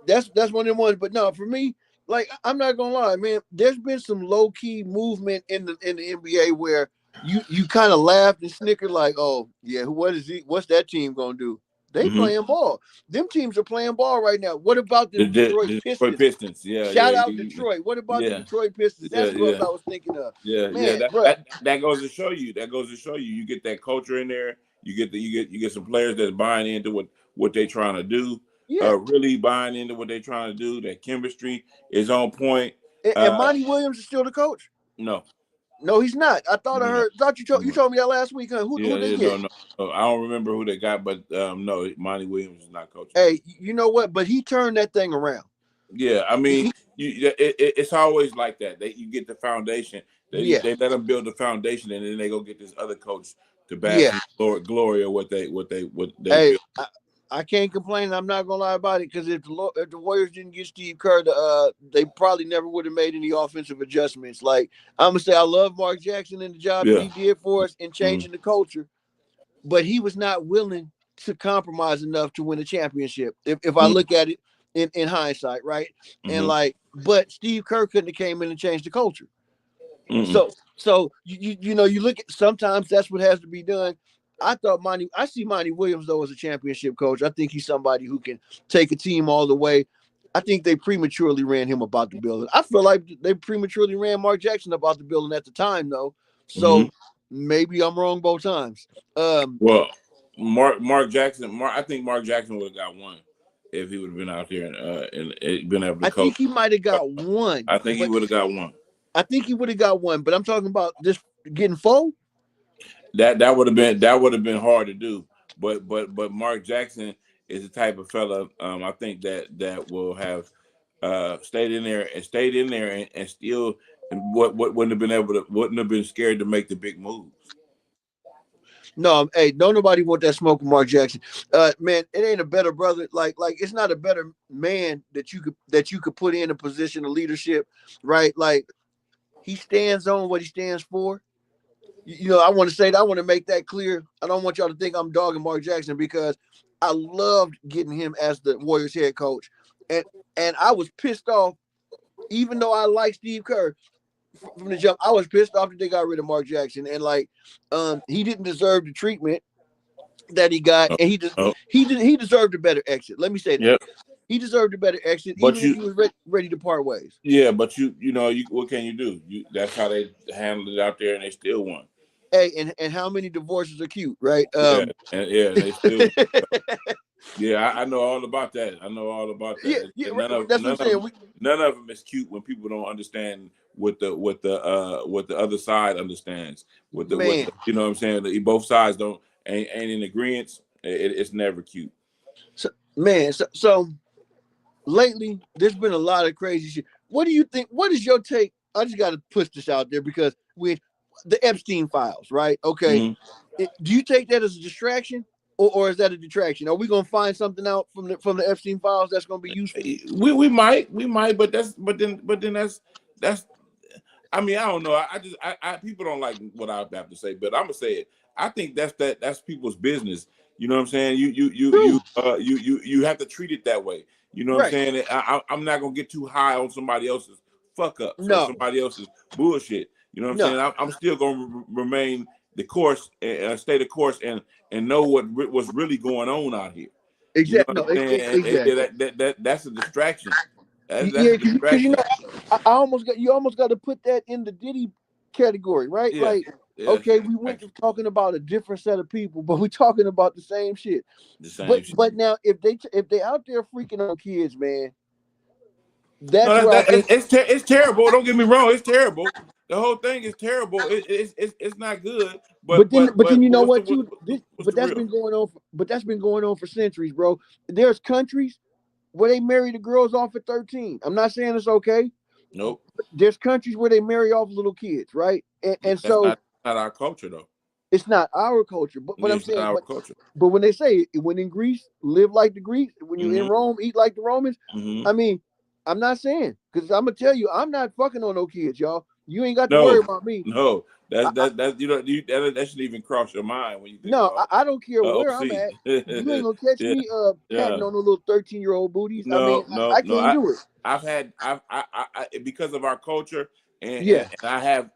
Speaker 1: That's one of them ones. But no, for me, like I'm not gonna lie, man. There's been some low key movement in the NBA where you kind of laughed and snickered like, oh yeah, what's that team gonna do? They playing ball. Them teams are playing ball right now. What about the Detroit Pistons?
Speaker 2: Yeah.
Speaker 1: Shout out Detroit. What about the Detroit Pistons? That's what I was thinking of.
Speaker 2: That goes to show you. You get that culture in there. You get some players that's buying into what they're trying to do. Yeah. Really buying into what they're trying to do. That chemistry is on point.
Speaker 1: And Monty Williams is still the coach? No, he's not. I thought you told me that last week. Who they get?
Speaker 2: No. I don't remember who they got, but no, Monty Williams is not coaching.
Speaker 1: Hey, you know what? But he turned that thing around.
Speaker 2: Yeah, I mean, it's always like that. You get the foundation. They let them build the foundation, and then they go get this other coach to bask in glory of what they built.
Speaker 1: I can't complain. I'm not gonna lie about it because if the Warriors didn't get Steve Kerr, they probably never would have made any offensive adjustments. Like I'm gonna say, I love Mark Jackson and the job that he did for us in changing the culture, but he was not willing to compromise enough to win a championship. If I look at it in hindsight, right? And but Steve Kerr couldn't have came in and changed the culture. So you look at sometimes that's what has to be done. I see Monty Williams though as a championship coach. I think he's somebody who can take a team all the way. I think they prematurely ran him about the building. I feel like they prematurely ran Mark Jackson about the building at the time though. So maybe I'm wrong both times.
Speaker 2: Well, Mark Jackson. I think Mark Jackson would have got one if he would have been out there and been able to coach.
Speaker 1: I think he might have got one.
Speaker 2: I think he would have got one.
Speaker 1: I think he would have got one, but I'm talking about just getting four.
Speaker 2: That would have been hard to do, but Mark Jackson is the type of fella I think that will have stayed in there and still wouldn't have been scared to make the big moves.
Speaker 1: No, hey, don't nobody want that smoke with Mark Jackson. Man, it ain't a better brother. Like it's not a better man that you could put in a position of leadership, right? Like he stands on what he stands for. I want to make that clear. I don't want y'all to think I'm dogging Mark Jackson because I loved getting him as the Warriors head coach. And I was pissed off, even though I like Steve Kerr from the jump, I was pissed off that they got rid of Mark Jackson. And he didn't deserve the treatment that he got. And he deserved a better exit. Let me say that.
Speaker 2: Yep.
Speaker 1: He deserved a better exit,
Speaker 2: But
Speaker 1: even if he was ready to part ways.
Speaker 2: Yeah, but you what can you do? That's how they handled it out there, and they still won.
Speaker 1: Hey, and how many divorces are cute, right?
Speaker 2: And they still. Yeah, I know all about that. I know all about that.
Speaker 1: Yeah,
Speaker 2: And
Speaker 1: right. That's what I'm saying.
Speaker 2: None of them is cute when people don't understand what the other side understands. What you know what I'm saying? Both sides ain't in agreement. It's never cute.
Speaker 1: So lately there's been a lot of crazy shit. What do you think? What is your take? I just got to push this out there because the Epstein files, right? Okay.
Speaker 2: Mm-hmm.
Speaker 1: Do you take that as a distraction? Or is that a detraction? Are we gonna find something out from the Epstein files that's gonna be useful?
Speaker 2: We might, but then that's. I mean, I don't know. I people don't like what I have to say, but I'm gonna say it. I think that's people's business. You know what I'm saying? You have to treat it that way. You know what I'm saying? I'm not gonna get too high on somebody else's fuck ups or somebody else's bullshit. You know what I'm saying? I'm still gonna remain the course and stay the course and know what was really going on out here.
Speaker 1: Exactly.
Speaker 2: You know what I'm saying?
Speaker 1: Exactly.
Speaker 2: That's a distraction. That's
Speaker 1: a distraction. I almost got to put that in the Diddy category, right?
Speaker 2: Yeah.
Speaker 1: Like, okay, we went to talking about a different set of people, but we're talking about the same shit. But now if they out there freaking on kids, man,
Speaker 2: it's terrible. Don't get me wrong, it's terrible. The whole thing is terrible. It's not good. But
Speaker 1: then you know what too? That's been going on. That's been going on for centuries, bro. There's countries where they marry the girls off at 13. I'm not saying it's okay.
Speaker 2: Nope.
Speaker 1: There's countries where they marry off little kids, right? And so
Speaker 2: that's not our culture, though.
Speaker 1: It's not our culture, but I'm saying, our culture. But when they say when in Greece, live like the Greeks. When you're in Rome, eat like the Romans. I mean, I'm not saying because I'm gonna tell you, I'm not fucking on no kids, y'all. You ain't got to worry about me.
Speaker 2: No, that shouldn't even cross your mind when you think.
Speaker 1: I don't care where I'm at. You ain't gonna catch me patting on the little 13-year-old booties. I can't do it.
Speaker 2: I because of our culture, and I have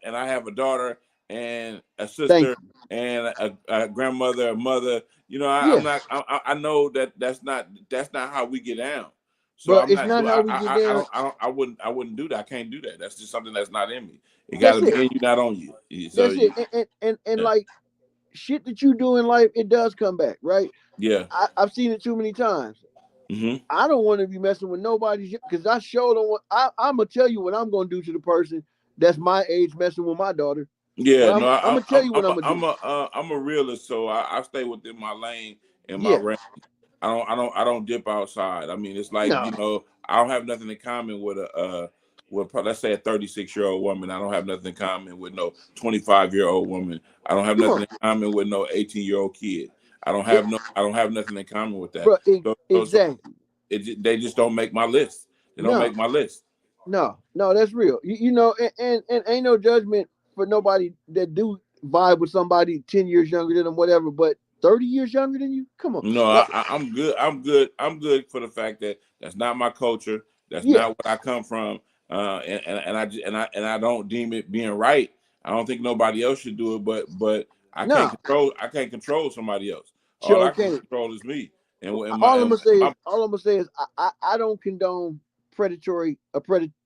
Speaker 2: a daughter and a sister and a grandmother, a mother. You know, I know that's not how we get down. So
Speaker 1: I'm not how we get down.
Speaker 2: I wouldn't do that. I can't do that. That's just something that's not in me. It got to be in you, not on you. So
Speaker 1: that's it. And like shit that you do in life, it does come back, right?
Speaker 2: Yeah.
Speaker 1: I've seen it too many times.
Speaker 2: Mm-hmm.
Speaker 1: I don't want to be messing with nobody because I sure don't want. I'm gonna tell you what I'm gonna do to the person that's my age messing with my daughter.
Speaker 2: Yeah,
Speaker 1: I'm gonna tell you what I'm gonna do.
Speaker 2: I'm a realist, so I stay within my lane and my range. I don't dip outside. I mean, it's like I don't have nothing in common with let's say a 36-year-old woman. I don't have nothing in common with no 25-year-old woman. I don't have nothing in common with no 18-year-old kid. I don't have nothing in common with that.
Speaker 1: Bro, exactly.
Speaker 2: They just don't make my list. They don't make my list.
Speaker 1: No, that's real. You know, and ain't no judgment for nobody that do vibe with somebody 10 years younger than them, whatever, but 30 years younger than you? Come on.
Speaker 2: No, I'm good. I'm good for the fact that that's not my culture. That's not what I come from. And I don't deem it being right. I don't think nobody else should do it, but I can't control somebody else. All I can control is me. And all I'm
Speaker 1: gonna say is I don't condone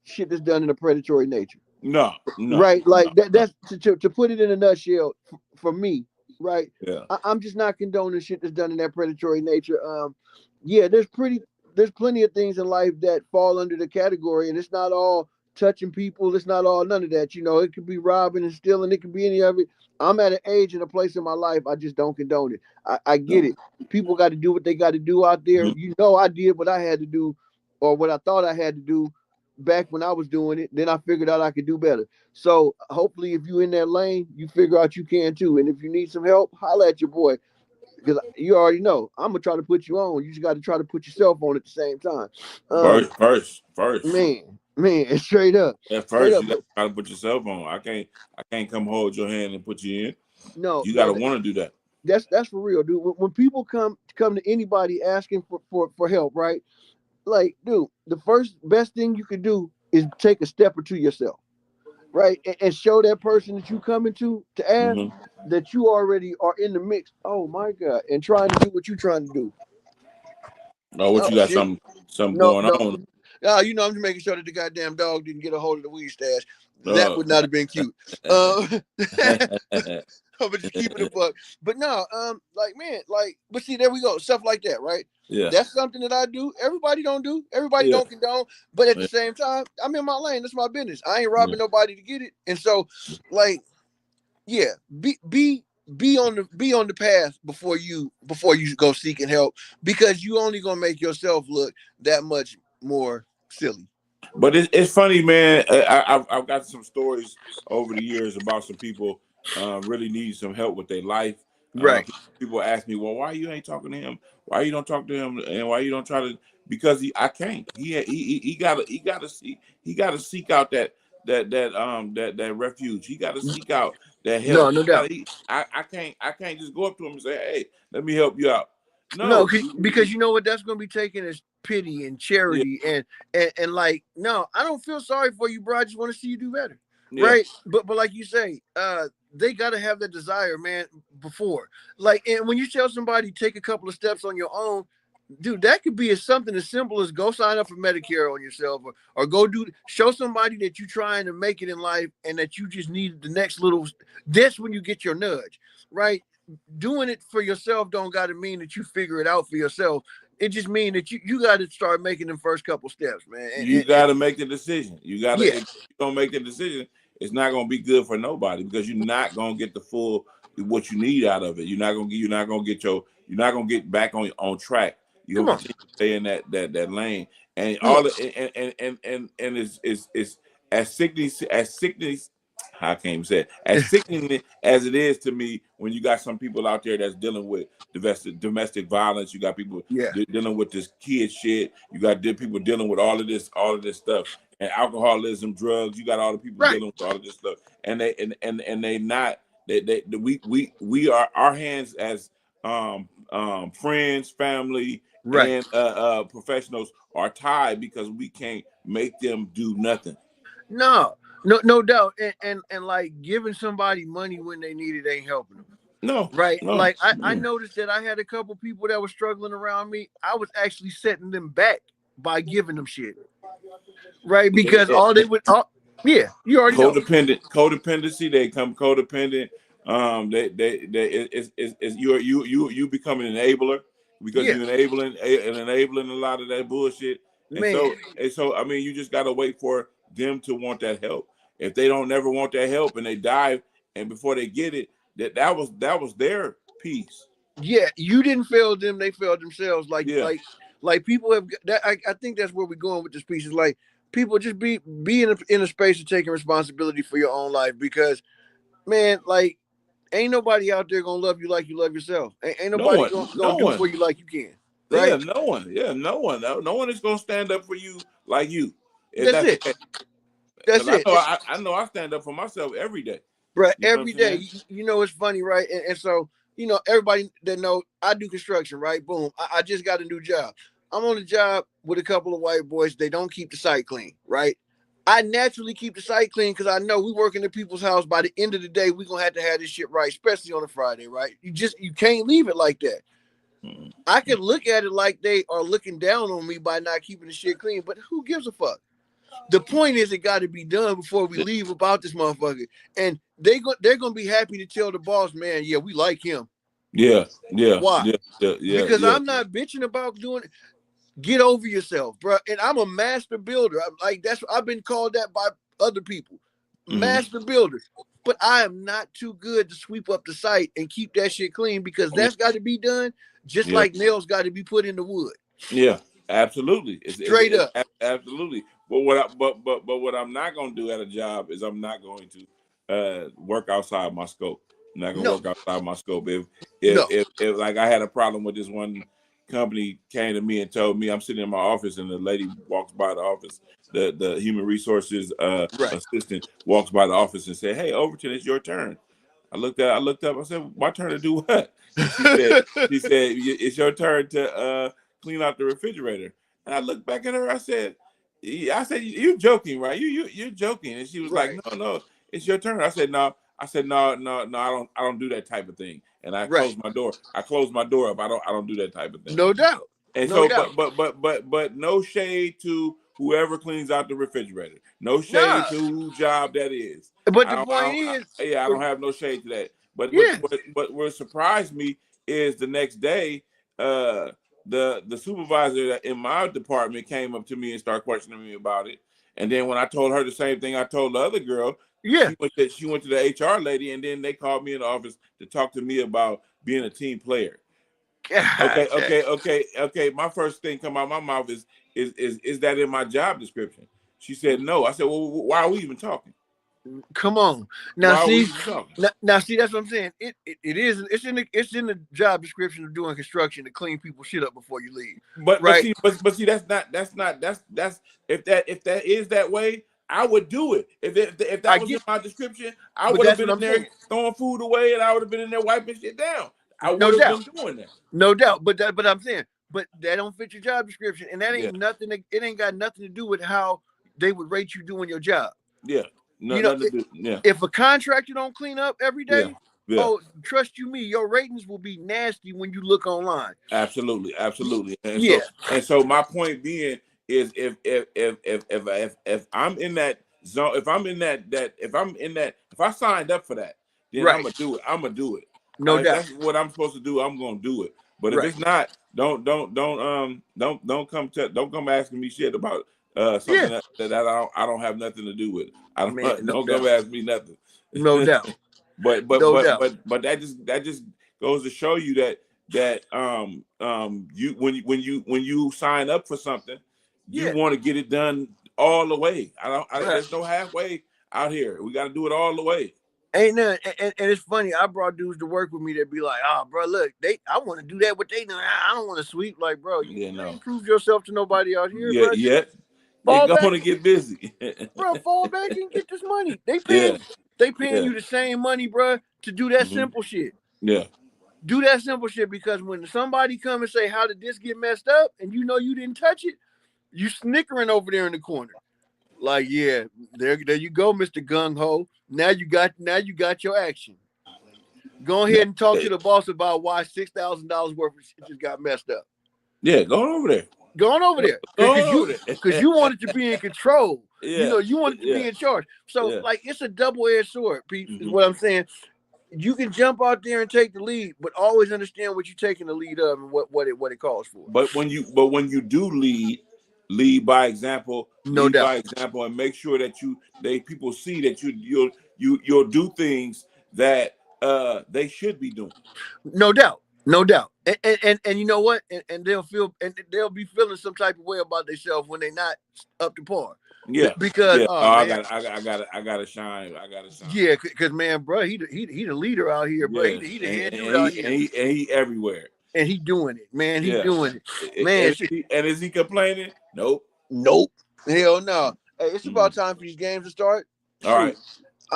Speaker 1: shit that's done in a predatory nature.
Speaker 2: No.
Speaker 1: Right, like that's to put it in a nutshell for me. Right.
Speaker 2: Yeah.
Speaker 1: I'm just not condoning shit that's done in that predatory nature. There's plenty of things in life that fall under the category, and it's not all touching people. It's not all none of that. You know, it could be robbing and stealing. It could be any of it. I'm at an age and a place in my life I just don't condone it. I get it. People got to do what they got to do out there. Mm-hmm. You know, I did what I had to do, or what I thought I had to do back when I was doing it. Then I figured out I could do better. So hopefully if you in that lane, you figure out you can too. And if you need some help, holla at your boy. Because you already know, I'm going to try to put you on. You just got to try to put yourself on at the same time.
Speaker 2: First.
Speaker 1: Man, straight up.
Speaker 2: At first, you got to put yourself on. I can't come hold your hand and put you in.
Speaker 1: No.
Speaker 2: You got to want to do that.
Speaker 1: That's for real, dude. When people come to anybody asking for help, right? Like, dude, the first best thing you can do is take a step or two yourself, right? And show that person that you coming to ask that you already are in the mix. Oh my God. And trying to do what you're trying to do.
Speaker 2: Oh, what you got?
Speaker 1: Shit.
Speaker 2: Something going on?
Speaker 1: You know, I'm just making sure that the goddamn dog didn't get a hold of the weed stash. That
Speaker 2: Oh.
Speaker 1: would not have been cute. But just keeping it fuck. But no, like man, like, but see, there we go, stuff like that, right?
Speaker 2: Yeah,
Speaker 1: that's something that I do. Everybody don't do. Everybody don't condone. But at the same time, I'm in my lane. That's my business. I ain't robbing nobody to get it. And so, like, yeah, be on the path before you go seeking help, because you only gonna make yourself look that much more silly.
Speaker 2: But it's funny, man. I've got some stories over the years about some people really need some help with their life.
Speaker 1: Right.
Speaker 2: People ask me, well, why you ain't talking to him? Why you don't talk to him? And why you don't try to? Because I can't. He gotta seek out that refuge. He gotta seek out that help.
Speaker 1: No doubt.
Speaker 2: I can't just go up to him and say, hey, let me help you out.
Speaker 1: No, because you know what that's going to be taken as pity and charity and like, no, I don't feel sorry for you, bro. I just want to see you do better, right? But like you say, they got to have that desire, man. Before, like, and when you tell somebody take a couple of steps on your own, dude, that could be something as simple as go sign up for Medicare on yourself, or go show somebody that you're trying to make it in life and that you just need the next little. That's when you get your nudge, right? Doing it for yourself don't got to mean that you figure it out for yourself. It just means that you got to start making them first couple steps, man.
Speaker 2: You got to make the decision. You got to. If you don't make the decision, it's not going to be good for nobody, because you're not going to get the full what you need out of it. You're not going to get back on track. You're going to stay in that lane, and all and it's as sickening. I can't even say it. As sickening as it is to me, when you got some people out there that's dealing with domestic violence, you got people dealing with this kid shit, you got people dealing with all of this stuff, and alcoholism, drugs. You got all the people dealing with all of this stuff, and we are, our hands as friends, family, and professionals are tied, because we can't make them do nothing.
Speaker 1: No doubt. And like, giving somebody money when they need it ain't helping them.
Speaker 2: No.
Speaker 1: Right. No. Like I noticed that I had a couple people that were struggling around me. I was actually setting them back by giving them shit. Right. Because all they would you already
Speaker 2: codependency, they come codependent. You becoming an enabler, because you're enabling a lot of that bullshit. And so I mean, you just gotta wait for them to want that help. If they don't never want that help and they die, and before they get it, that was their piece.
Speaker 1: Yeah, you didn't fail them; they failed themselves. Like people have that. I think that's where we're going with this piece. Is like, people just be in a space of taking responsibility for your own life, because, man, like, ain't nobody out there gonna love you like you love yourself. Ain't nobody gonna do for you like you can. Right?
Speaker 2: Yeah, no one. Yeah, no one. No one is gonna stand up for you like you.
Speaker 1: That's it. That's it.
Speaker 2: I know I stand up for myself every day.
Speaker 1: Right, every day. You know, it's funny, right? And so, you know, everybody that know I do construction, right? Boom. I just got a new job. I'm on a job with a couple of white boys. They don't keep the site clean, right? I naturally keep the site clean because I know we work in the people's house. By the end of the day, we're gonna have to have this shit right, especially on a Friday, right? You can't leave it like that. I could look at it like they are looking down on me by not keeping the shit clean, but who gives a fuck? The point is, it got to be done before we leave about this motherfucker. And they're gonna be happy to tell the boss, man, yeah, we like him.
Speaker 2: Yeah.
Speaker 1: Why?
Speaker 2: Yeah.
Speaker 1: Because I'm not bitching about doing it. Get over yourself, bro. And I'm a master builder. I've been called that by other people. Master builder. But I am not too good to sweep up the site and keep that shit clean, because that's got to be done just like nails got to be put in the wood.
Speaker 2: Yeah, absolutely.
Speaker 1: Straight up.
Speaker 2: Absolutely. But what I'm not gonna do at a job is I'm not going to work outside my scope. I'm not gonna work outside my scope. If like I had a problem with this one company, came to me and told me, I'm sitting in my office and the lady walks by the office, the human resources assistant walks by the office and said, "Hey, Overton, it's your turn." I looked up. I said, "My turn to do what?" She said, "It's your turn to clean out the refrigerator." And I looked back at her. I said, "You're joking, right? You're joking." And she was like, "No, it's your turn." I said, "No." No, I don't do that type of thing. And I closed my door. I closed my door up. I don't do that type of thing.
Speaker 1: No doubt.
Speaker 2: And
Speaker 1: no
Speaker 2: so,
Speaker 1: doubt.
Speaker 2: but no shade to whoever cleans out the refrigerator. No shade
Speaker 1: Nah.
Speaker 2: to whose job that is.
Speaker 1: But the point is,
Speaker 2: I don't have no shade to that. But
Speaker 1: yeah,
Speaker 2: what surprised me is the next day, the supervisor in my department came up to me and started questioning me about it. And then when I told her the same thing I told the other girl,
Speaker 1: yeah,
Speaker 2: she went to the HR lady, and then they called me in the office to talk to me about being a team player.
Speaker 1: God,
Speaker 2: Okay. My first thing come out of my mouth is that in my job description? She said no. I said, well, why are we even talking?
Speaker 1: come on. Now
Speaker 2: why
Speaker 1: see,
Speaker 2: are we even talking?
Speaker 1: now see, that's what I'm saying. It is it's in the job description of doing construction to clean people's shit up before you leave.
Speaker 2: But
Speaker 1: right?
Speaker 2: see that's if that is that way, I would do it. If that was in my description, I would have been in there throwing food away, and I would have been in there wiping shit down. I would have been doing that.
Speaker 1: No doubt. But I'm saying, but that don't fit your job description, and that ain't nothing. It ain't got nothing to do with how they would rate you doing your job.
Speaker 2: Yeah. Nothing to do. Yeah.
Speaker 1: If a contractor don't clean up every day, oh, trust you me, your ratings will be nasty when you look online.
Speaker 2: Absolutely.
Speaker 1: And
Speaker 2: so my point being is if I'm in that zone, if I signed up for that, then I'm gonna do it.
Speaker 1: No doubt.
Speaker 2: That's what I'm supposed to do. I'm gonna do it. But if it's not, don't come asking me shit about something that I don't have nothing to do with. Don't come ask me nothing.
Speaker 1: No doubt.
Speaker 2: But that just goes to show you that you when you sign up for something, you want to get it done all the way. There's no halfway out here. We got to do it all the way.
Speaker 1: Ain't none, and it's funny. I brought dudes to work with me that be like, "Oh, bro, look, I want to do that. What they doing? I don't want to sweep." Like, bro, you ain't prove yourself to nobody out here.
Speaker 2: Bro. They're going to get busy,
Speaker 1: bro. Fall back and get this money. They paying you the same money, bro, to do that simple shit.
Speaker 2: Yeah,
Speaker 1: do that simple shit, because when somebody come and say, "How did this get messed up?" and you know you didn't touch it, you snickering over there in the corner. Like, yeah, there you go, Mr. Gung Ho. Now you got your action. Go ahead and talk to the boss about why $6,000 worth of shit just got messed up.
Speaker 2: Yeah, going over there.
Speaker 1: Because you wanted to be in control. Yeah. You wanted to be in charge. So like, it's a double-edged sword, Pete. Is what I'm saying. You can jump out there and take the lead, but always understand what you're taking the lead of and what it calls for.
Speaker 2: But when you do lead by example.
Speaker 1: No doubt.
Speaker 2: By example, and make sure that people see that you'll do things that they should be doing.
Speaker 1: No doubt. And you know what? And they'll be feeling some type of way about themselves when they're not up to par.
Speaker 2: Yeah,
Speaker 1: because
Speaker 2: I gotta shine.
Speaker 1: Yeah, because man, bro, he the leader out here, bro. He the head dude out here,
Speaker 2: and he everywhere.
Speaker 1: And he doing it, man. He doing it, man.
Speaker 2: And is he complaining? Nope.
Speaker 1: Hell no. Hey, it's about time for these games to start.
Speaker 2: All right.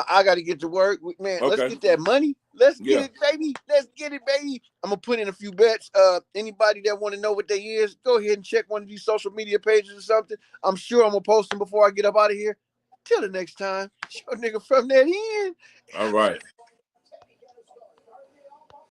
Speaker 1: I got to get to work, man. Okay. Let's get that money. Let's get it, baby. I'm gonna put in a few bets. Anybody that want to know what they is, go ahead and check one of these social media pages or something. I'm sure I'm gonna post them before I get up out of here. Till the next time, show nigga from that end.
Speaker 2: All right.